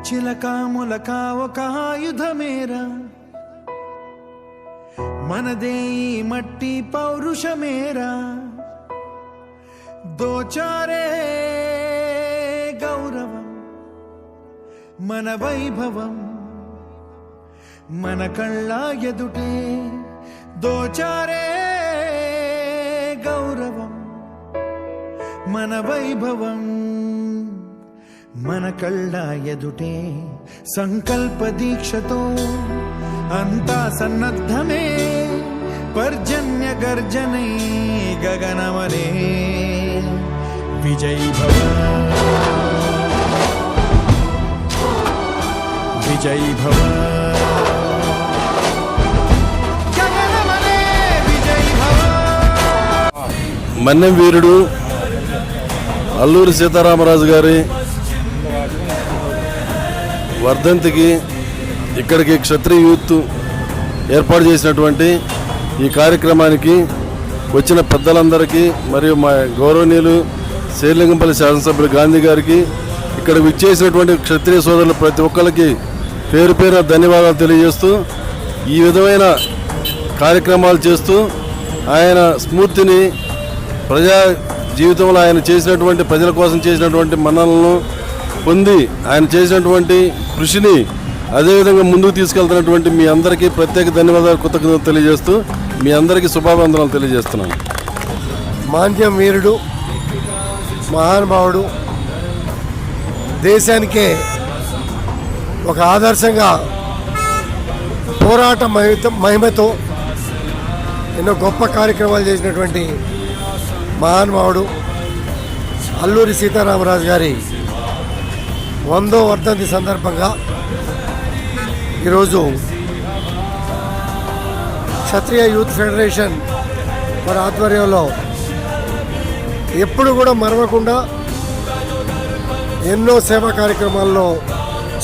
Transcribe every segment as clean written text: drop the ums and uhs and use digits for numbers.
చిలక ములక ఒక ఆయుధమేరా, మనదే ఈ మట్టి పౌరుషమేరా, దోచారే గౌరవం మన వైభవం, మన కళ్ళ ఎదుటే దోచారే గౌరవం మన వైభవం, మన కళ్ళ ఎదుటే సంకల్ప దీక్షతో అంతా సన్నద్ధమే, పర్జన్య గర్జనే గగనమనే విజయీ భవ విజయీ భవ గగనమనే విజయీ భవ. మన్నెం వీరుడు అల్లూరి సీతారామరాజు గారి వర్ధంతికి ఇక్కడికి క్షత్రియ యూత్ ఏర్పాటు చేసినటువంటి ఈ కార్యక్రమానికి వచ్చిన పెద్దలందరికీ మరియు మా గౌరవనీయులు శ్రీలింగంపల్లి శాసనసభ్యులు గాంధీ గారికి, ఇక్కడ విచ్చేసినటువంటి క్షత్రియ సోదరులు ప్రతి ఒక్కరికి పేరు పేరు ధన్యవాదాలు తెలియజేస్తూ, ఈ విధమైన కార్యక్రమాలు చేస్తూ ఆయన స్ఫూర్తిని ప్రజా జీవితంలో ఆయన చేసినటువంటి ప్రజల కోసం చేసినటువంటి మన్ననలను పొంది ఆయన చేసినటువంటి కృషిని అదేవిధంగా ముందుకు తీసుకెళ్తున్నటువంటి మీ అందరికీ ప్రత్యేక ధన్యవాదాలు కృతజ్ఞతలు తెలియజేస్తూ మీ అందరికీ శుభాభివందనాలు తెలియజేస్తున్నాను. మాంద్యం వీరుడు, మహానుభావుడు, దేశానికే ఒక ఆదర్శంగా పోరాట మహిమతో ఎన్నో గొప్ప కార్యక్రమాలు చేసినటువంటి మహానుభావుడు అల్లూరి సీతారామరాజు గారి 100వ వర్ధంతి సందర్భంగా ఈరోజు క్షత్రియ యూత్ ఫెడరేషన్ వారి ఆధ్వర్యంలో ఎప్పుడు కూడా మరవకుండా ఎన్నో సేవా కార్యక్రమాల్లో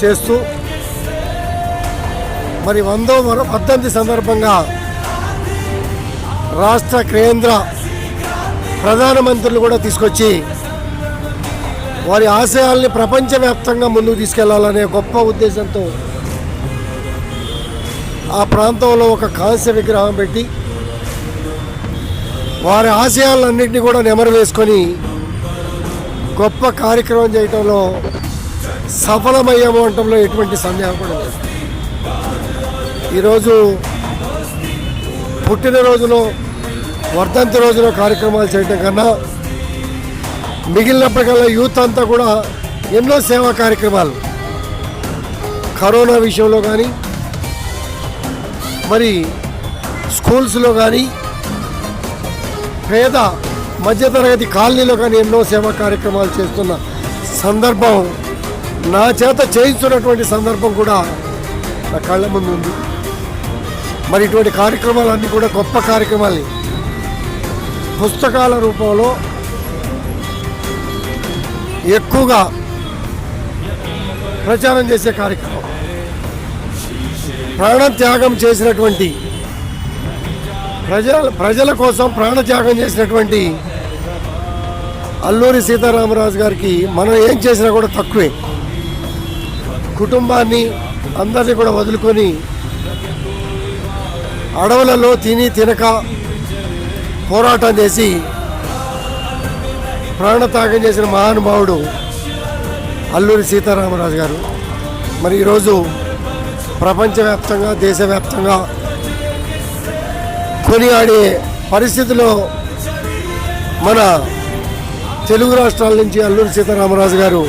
చేస్తూ మరి 100వ వర్ధంతి సందర్భంగా రాష్ట్ర కేంద్ర ప్రధానమంత్రులు కూడా తీసుకొచ్చి వారి ఆశయాల్ని ప్రపంచవ్యాప్తంగా ముందుకు తీసుకెళ్లాలనే గొప్ప ఉద్దేశంతో ఆ ప్రాంతంలో ఒక కాంస్య విగ్రహం పెట్టి వారి ఆశయాలన్నింటినీ కూడా నెమరు వేసుకొని గొప్ప కార్యక్రమం చేయటంలో సఫలమయ్యాము అనటంలో ఎటువంటి సందేహం కూడా లేదు. ఈరోజు పుట్టినరోజులో వర్ధంతి రోజున కార్యక్రమాలు చేయడం కన్నా మిగిలినప్పటికల్లా యూత్ అంతా కూడా ఎన్నో సేవా కార్యక్రమాలు కరోనా విషయంలో కానీ మరి స్కూల్స్లో కానీ పేద మధ్యతరగతి కాలనీలో కానీ ఎన్నో సేవా కార్యక్రమాలు చేస్తున్న సందర్భం నా చేత చేయిస్తున్నటువంటి సందర్భం కూడా నా కళ్ళ ముందు ఉంది. మరి ఇటువంటి కార్యక్రమాలన్నీ కూడా గొప్ప కార్యక్రమాలు పుస్తకాల రూపంలో ఎక్కువగా ప్రచారం చేసే కార్యక్రమం, ప్రాణత్యాగం చేసినటువంటి ప్రజల కోసం ప్రాణత్యాగం చేసినటువంటి అల్లూరి సీతారామరాజు గారికి మనం ఏం చేసినా కూడా తక్కువే. కుటుంబాన్ని అందరినీ కూడా వదులుకొని అడవులలో తినక పోరాటం చేసి ప్రాణత్యాగం చేసిన మహానుభావుడు అల్లూరి సీతారామరాజు గారు. మరి ఈరోజు ప్రపంచవ్యాప్తంగా దేశవ్యాప్తంగా కొనియాడే పరిస్థితిలో మన తెలుగు రాష్ట్రాల నుంచి అల్లూరి సీతారామరాజు గారు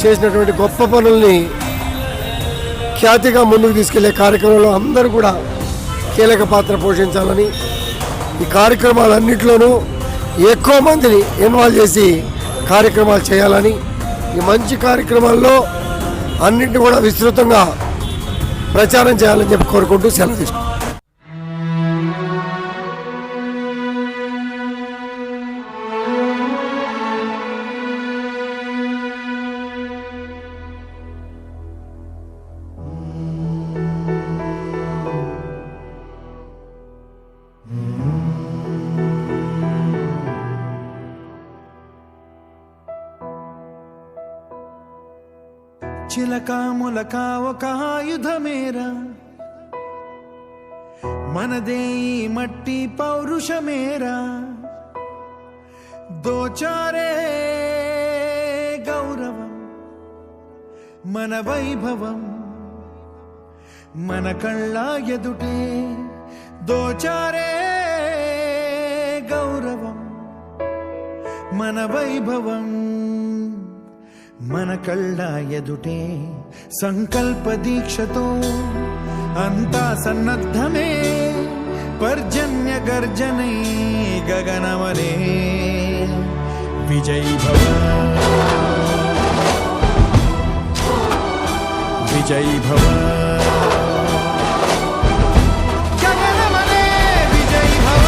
చేసినటువంటి గొప్ప పనుల్ని ఖ్యాతిగా ముందుకు తీసుకెళ్లే కార్యక్రమంలో అందరూ కూడా కీలక పాత్ర పోషించాలని, ఈ కార్యక్రమాలన్నింటిలోనూ ఎక్కువ మందిని ఇన్వాల్వ్ చేసి కార్యక్రమాలు చేయాలని, ఈ మంచి కార్యక్రమాల్లో అన్నింటినీ కూడా విస్తృతంగా ప్రచారం చేయాలని చెప్పి కోరుకుంటూ సెలవు తీసుకుంటాం. చిలక మొలక ఒక ఆయుధమేరా మనదే ఈ మట్టి పౌరుషమేరా దోచారే గౌరవం మన వైభవం మన కళ్ళ ఎదుటే దోచారే గౌరవం మన వైభవం మన కళ్ళ ఎదుటే సంకల్ప దీక్షతో అంతా సన్నద్ధమే పర్జన్య గర్జనై గగనమనే విజయీ భవ విజయీ భవ గగనమనే విజయీ భవ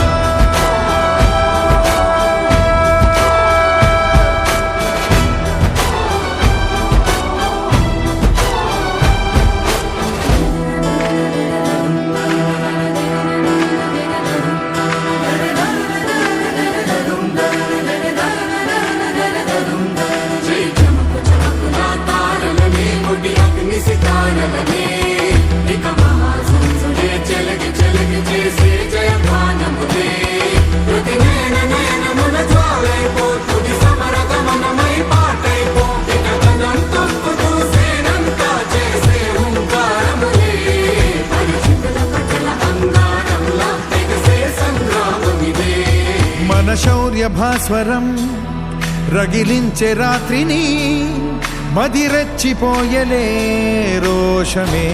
మన శౌర్య భాస్వరం రగిలించే రాత్రిని మదిరెచ్చిపోయలే రోషమే